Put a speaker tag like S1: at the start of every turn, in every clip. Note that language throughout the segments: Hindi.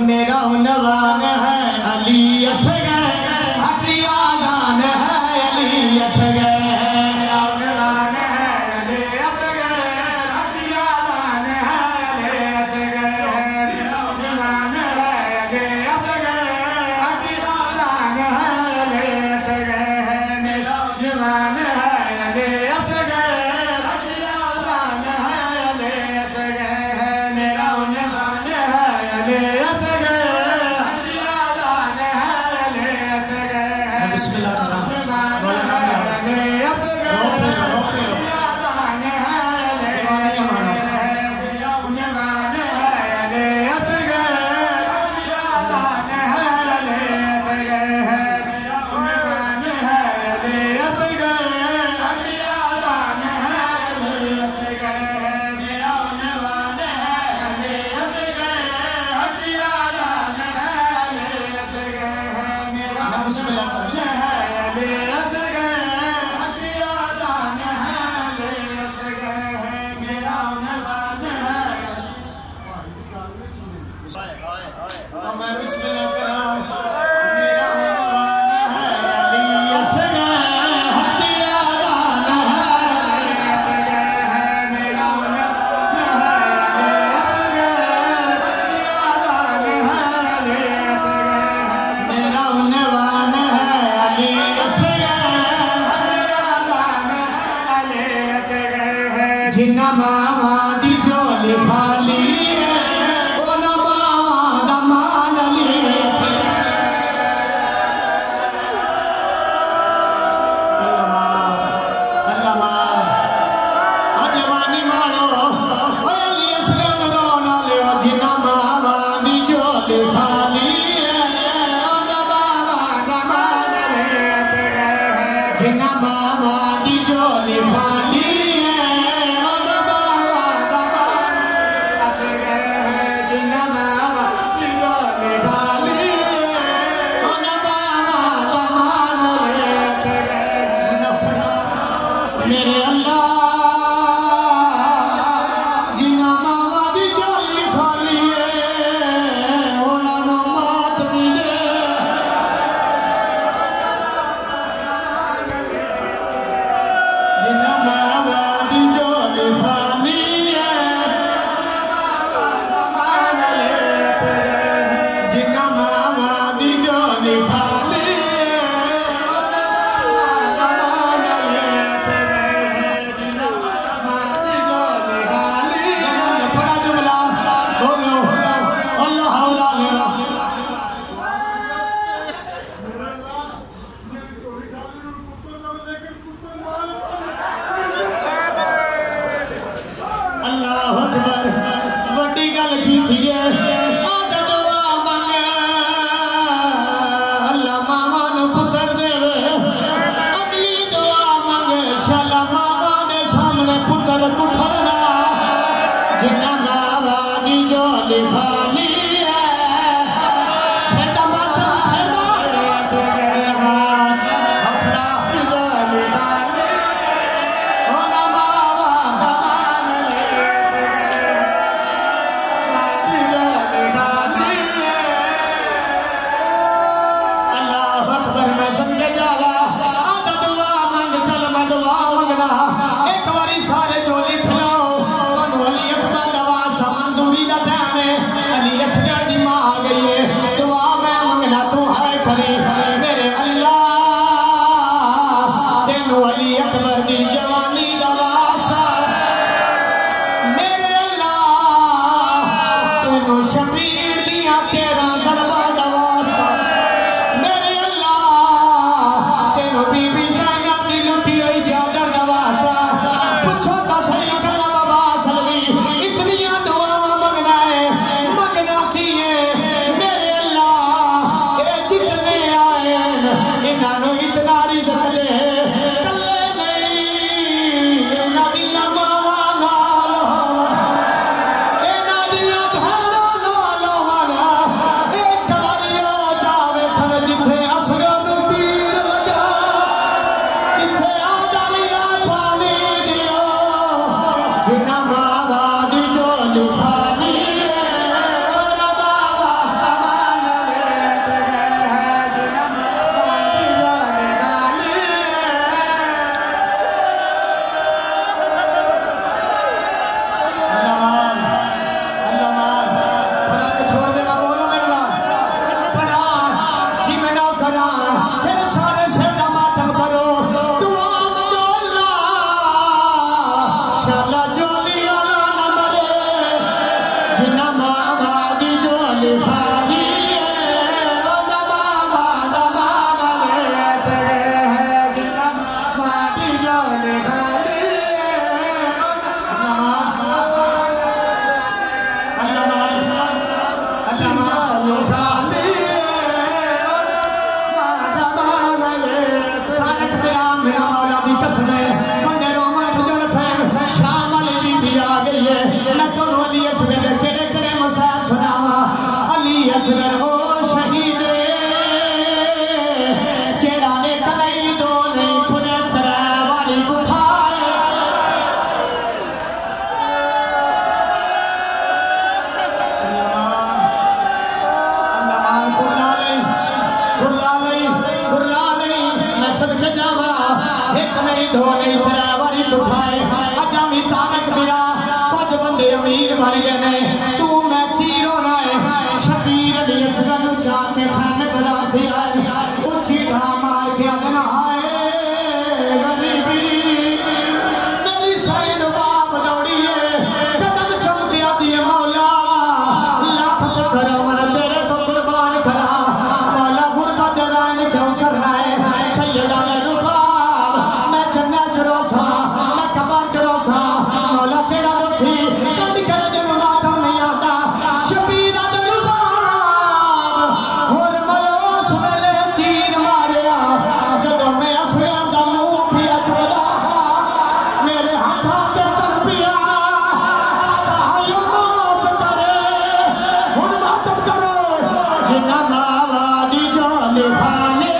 S1: मेरा नवान है अली असगर हटिया जान है अली असगर मेरा नवान है अली असगर हटिया जान है अली असगर मेरा नवान है अली असगर हटिया जान है अली असगर मेरा नवान है अली असगर हटिया जान है अली असगर मेरा नवान है अली असगर हटिया जान है अली असगर जिन्ना मावा दी झोली खाली ओना मावा दा मान ली अल्लाह जवानी मारो अली असगर रोना ले जिन्ना मावा दी झोली खाली ओना मावा दा मान ली जिन्ना मावा दी झोली खाली मेरे अल्लाह जिन्ना मावा दी झोली खाली उन्हां नूं मौत दी दे जिन्ना मावा दी झोली खाली जिन्ना मावा दी झोली खाली अल्लाह अकबर वड्डी गल कीती है आदा दुआ मंगे अल्लाह मावा नूं पुत्र देवे अगली दुआ मंगे शाला मावा दे सामने पुत्र कुठरना जिन्ना मावा दी झोली खाली एक बारी सारे झोली फैलाओ अली अकबर दवा मंजूरी का टाइम है अली असगर दी मां आ गई है दुआ मैं मंगना तू है खड़े मेरे अल्लाह तेनू अली अकबर दी जवानी दा वास्ता मेरे अल्लाह तेनू शबीर दियां 13 ज़रबा दा वास्ता मेरे अल्लाह तेनू बीबी ज़ैनब दी लुटी हुई चादर दा वास्ता पूछो तो सही कला बाबा सलवी इतनियां दुआवां मंगना है मंगना की है मेरे अल्लाह ये जितने आए इन्हां नूं इतना रिज़्क़ दे कल्ले नहीं इन्हां दियां मावां नाल इन्हां दियां भैणां नाल सदके जावा एक नहीं दो नहीं तेरा वारी दुखाए अजा भी ताकत मेरा कुछ बंदे अमीर बन गए ने तू मैं की रोना है शबीर अली असगर चार के खाने गला दिया उची ढा मार के अदना आए गरीबी मेरी सैन बाप दौड़ी है कदम चमके आदि मौला लाख करा मन तेरे तो कुर्बान करा मौला गुरबत रान क्यों कर रहा है सैयदा रुबाब मैं जन्नत रोसा मैं कबर रोसा मौला तेरा दुखी कद कर दे मातम नहीं आता शबीर रुबाब और मलोस मेरे तीर मारिया जब मैं असया समूह पिया छोड़ा मेरे हाथों के तड़पिया आयो मौत करे हुन मातम करो जिन्ना मावा दी जान खाने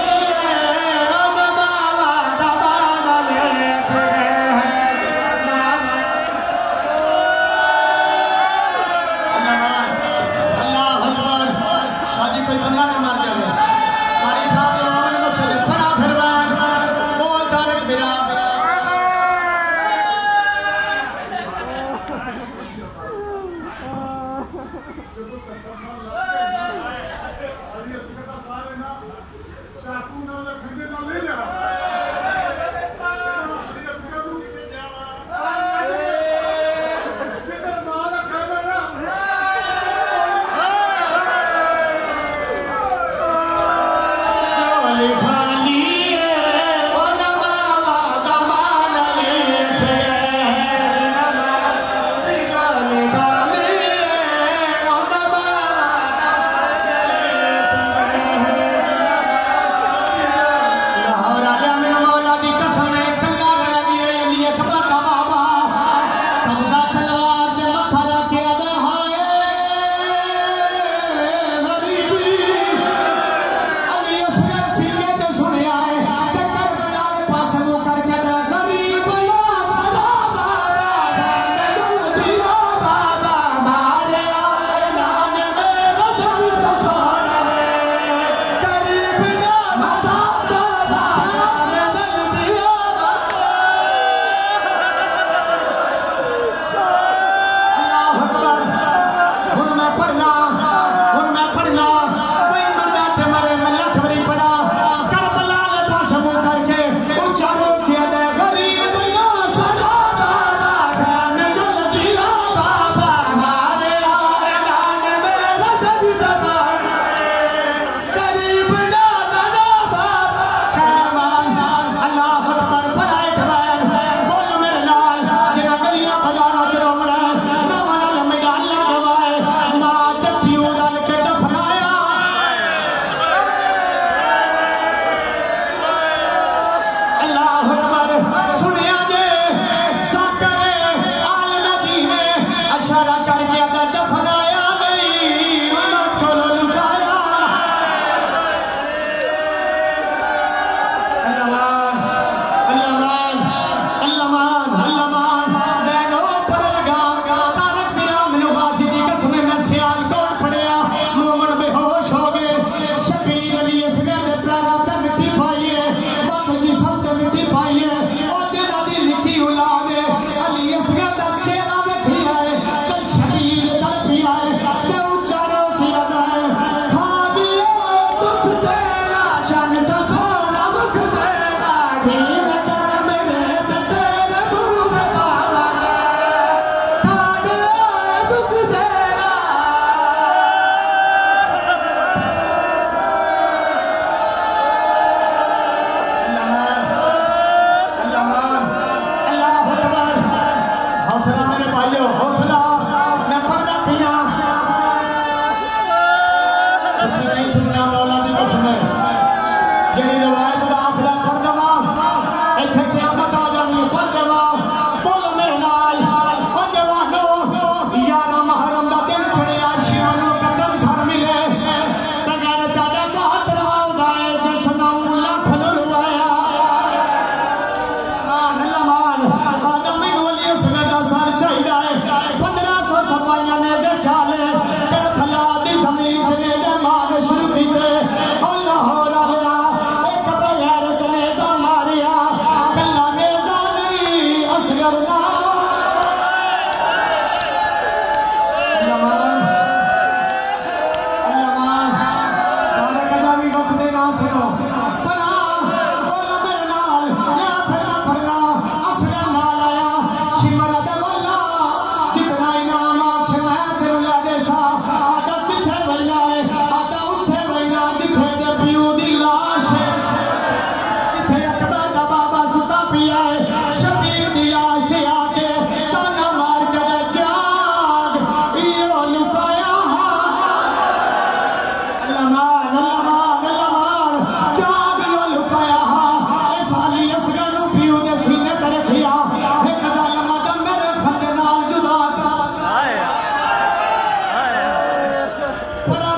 S1: फड़ा